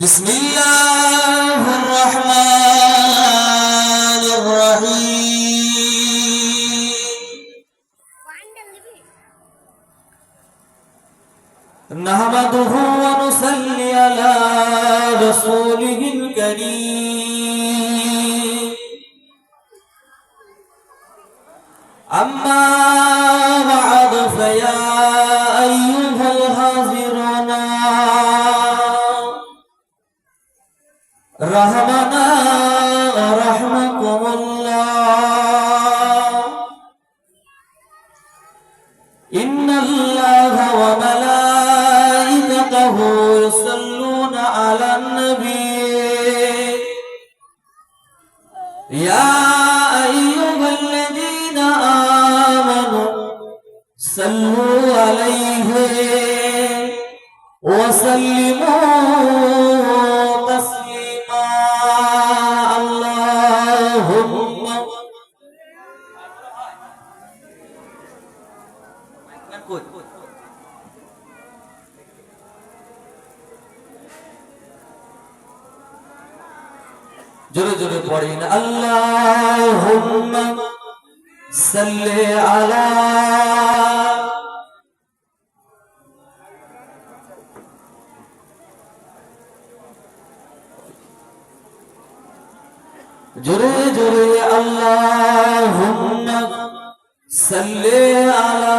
बिस्मिल्लाहिर्रहमानिर्रहीम नहमदुहु व नुसल्ली अला रसूलिहिल करीम अम्मा बअद फया अय्युहल हाज़िरूना रहमना रहमकुमुल्लाह इन्नल्लाहा व मलाइकतहु युसल्लूना अलन नबी या अय्युहल्लज़ीना आमनू सल्लू अलैहि व सल्लिमू तस्लीमा अल्लाहुम्मा जोरे जोरे पढ़ें अल्लाहुम्मा सल्ली अला जोरे जोरे अल्लाहुम्मा सल्ली अला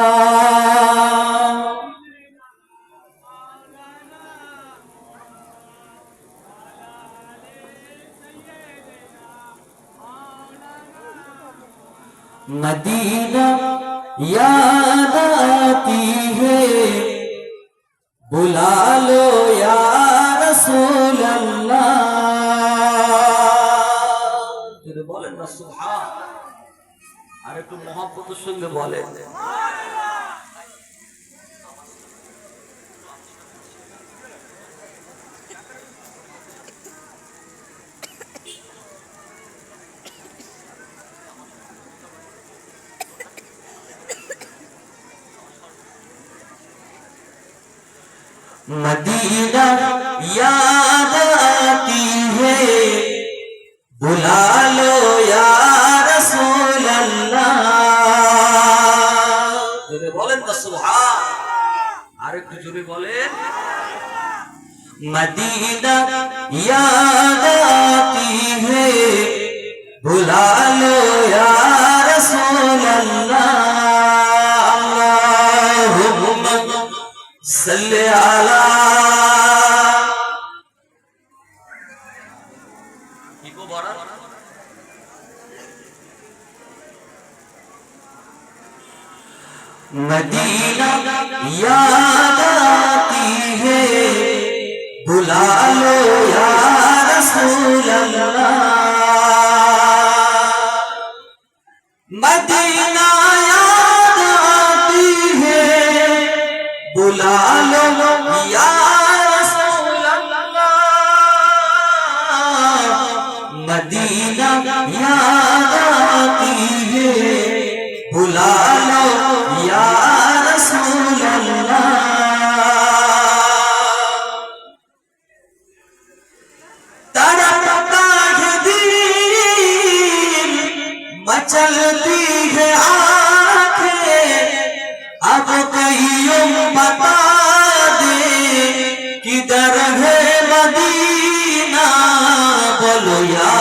मदीना याद आती है बुला लो या रसूल अल्लाह बोलें ना सुभान अरे तुम मोहब्बत संगे बोले मदीना याद आती है बुला लो या रसूल अल्लाह जोरे बोलें तो सुभान अरे तो जोरे बोलें मदीना याद आती है बुला लो या रसूल अल्लाह अल्लाहुम्मा सल्ली अला मदीना याद आती है बुला लो या रसूल अल्लाह मदीना याद आती है बुला लो या रसूल अल्लाह मदीना याद आती है बुला लो या रसूल अल्लाह तड़पता है दिल मचलती है आंखें अब कहियो बता दे किधर है मदीना बोलो या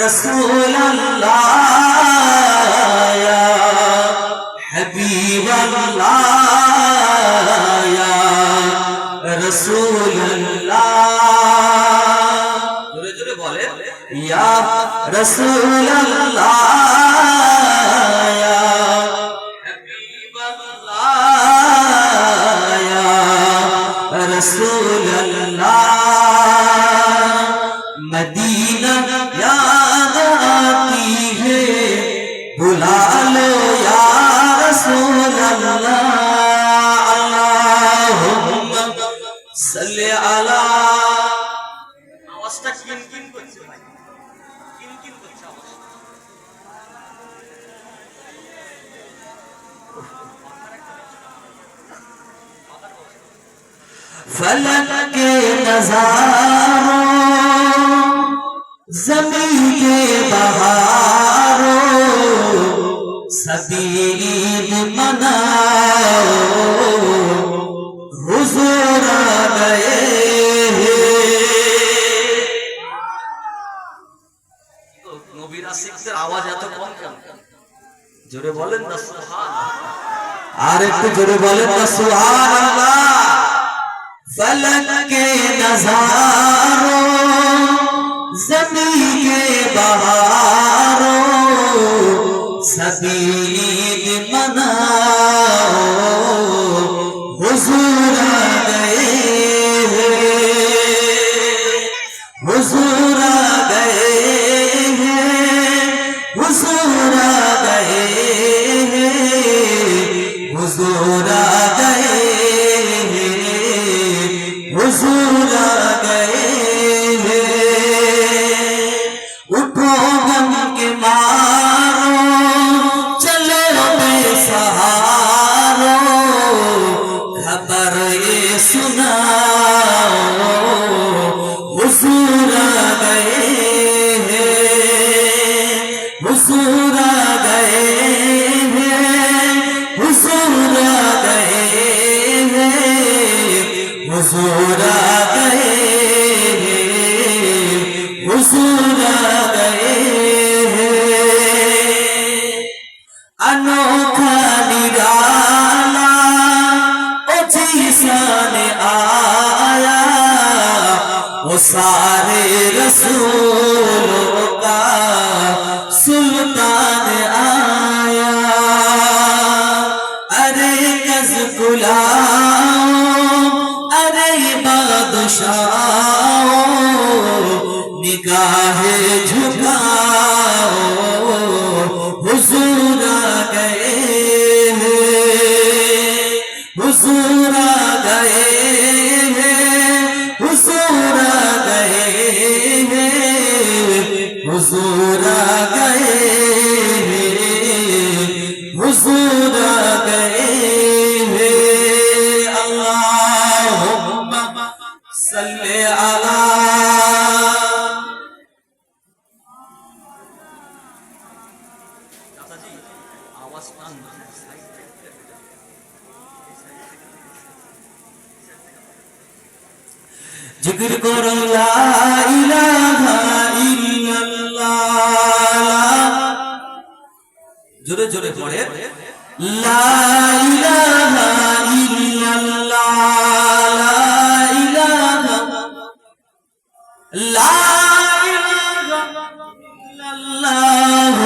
रसूल अल्लाह या हबीब अल्लाह या रसूल अल्लाह जोरे जोरे बोले या रसूल अल्लाह या हबीब अल्लाह या रसूल अल्लाह मदीना याद आती है बुला लो या रसूल अल्लाह अल्लाहुम्मा सल्ली अला आवाजটা কিনকিন করছে ভাই কিনকিন করছে আওয়াজ फलक के नज़ारे बहारों सभी ईद मनाओ हुजूर आ गए নবীর আশিকদের আওয়াজ এত কম কেন? জোরে বলেন না সুবহানাল্লাহ। আর একটু জোরে বলেন না সুবহানাল্লাহ। फलक के नज़ारों ज़मीं के बहारों सभी ईद मनाओ हुजूर आ गए हुजूर आ गए हुजूर आ गए हुजूर आ गए हुजूर आ गए उठो गम के मारो चलो बेसहारो खबर ये सुनाओ हुजूर आ गए हुजूर आ गए हुजूर आ गए हुजूर आ गए हुजूर आ गए अनोखा निराला ओ जीसान आया वो सारे रसूलों का सुल्तान आया अरे कज़ गुलाम अरे बादशाह निगाह झुकाओ हुजूर आ गए हुजूर आ गए हुजूर आ गए हुजूर आ गए हुजूर आ गए अल्लाहुम्मा सल्ले अला দাদাজি আওয়াজ টান সাইড থেকে जिक्र करो ला इलाहा इल्लल्लाह जोरे जोरे पढ़े ला इलाहा इल्लल्लाह ला इलाहा इल्लल्लाह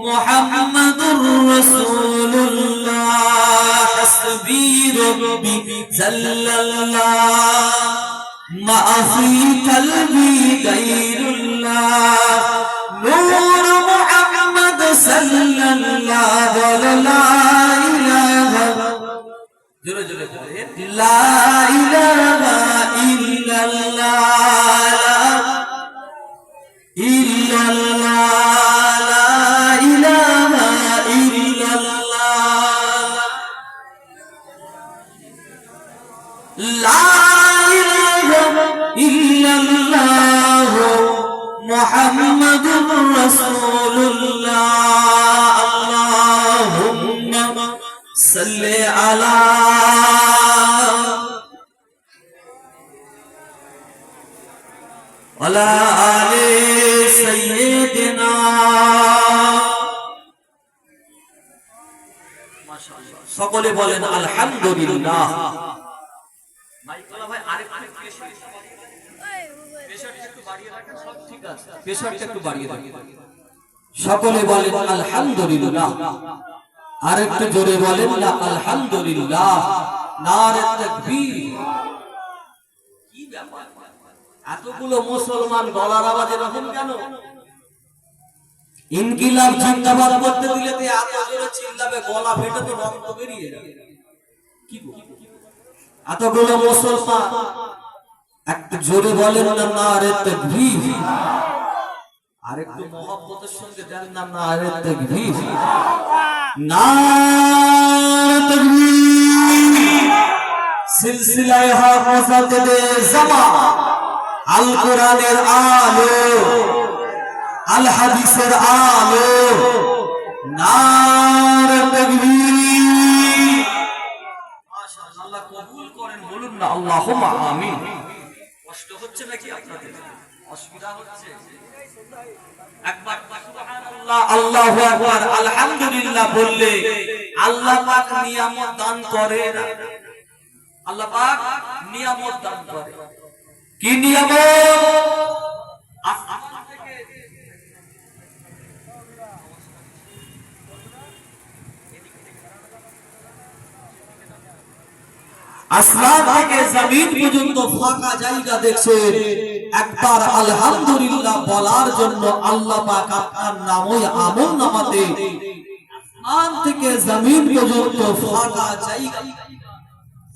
मुहम्मदुर रसूलुल्लाह हस्बी रब्बी जल्लल्लाह माफी कल्बी गैरुल्लाह नूर मुहम्मद सल्लल्लाहु ला इलाहा जोरे जोरे बोले ला इलाहा इल्लल्लाह इल्लल्लाह ला इलाहा इल्लल्लाह ला इल्लल्लाह मुहम्मदुर रसूलुल्लाह अल्लाहुम्मा सल्ली अला वला आले सय्यिदिना মাশাআল্লাহ। সকলে বলেন আলহামদুলিল্লাহ মাইকওয়ালা ভাই আরেকটু প্রেশারটা একটু বাড়িয়ে রাখেন, সব ঠিক আছে, প্রেশারটা একটু বাড়িয়ে রাখেন। সকলে বলেন আলহামদুলিল্লাহ আর একটু জোরে বলেন না আলহামদুলিল্লাহ নারে তাকবীর কি ব্যাপার, এতগুলো মুসলমান গলার আওয়াজ এরকম কেন? ইনকিলাব জিন্দাবাদ করতে দিলে তো এত জোরে চিল্লাবে, গলা ফেটে তো রক্ত বেরিয়ে যাবে। কি গো, এতগুলো মুসলমান একটু জোরে বলেন না নারে তাকবীর আর একটু মহব্বতের সঙ্গে দেন না নারে তাকবীর। নারে তাকবীর সিলসিলায়ে হাফাজাতে জামা আল কোরআনের আলো আল হাদিসের আলো, নারে তাকবীর। মাশাআল্লাহ, আল্লাহ কবুল করেন, বলুন না আল্লাহুম্মা আমিন। কষ্ট হচ্ছে নাকি আপনাদের? অসুবিধা হচ্ছে? একবার সুবহানাল্লাহ, আল্লাহু আকবার, আলহামদুলিল্লাহ বললে আল্লাহ পাক নিয়ামত দান করে না? আল্লাহ পাক নিয়ামত দান করে। কি নিয়ামত? আসমান থেকে আসমান থেকে জমিন পর্যন্ত ফাঁকা জায়গা দেখছেন, একবার আলহামদুলিল্লাহ বলার জন্য আল্লাহ পাক আপনার নামই আমল নামাতে আসমান থেকে জমিন পর্যন্ত ফাঁকা জায়গা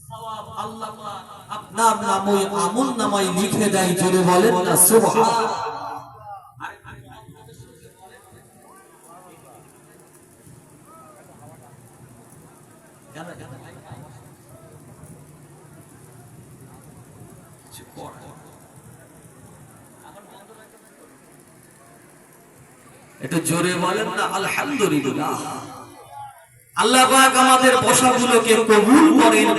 সওয়াব আল্লাহ পাক আপনার নামই আমল নামায় লিখে দেয়। জোরে বলেন না সুবহান। একটু জোরে বলেন না আলহামদুলিল্লাহ। আল্লাহ পাক আমাদের বসাগুলোকে কবুল করেন।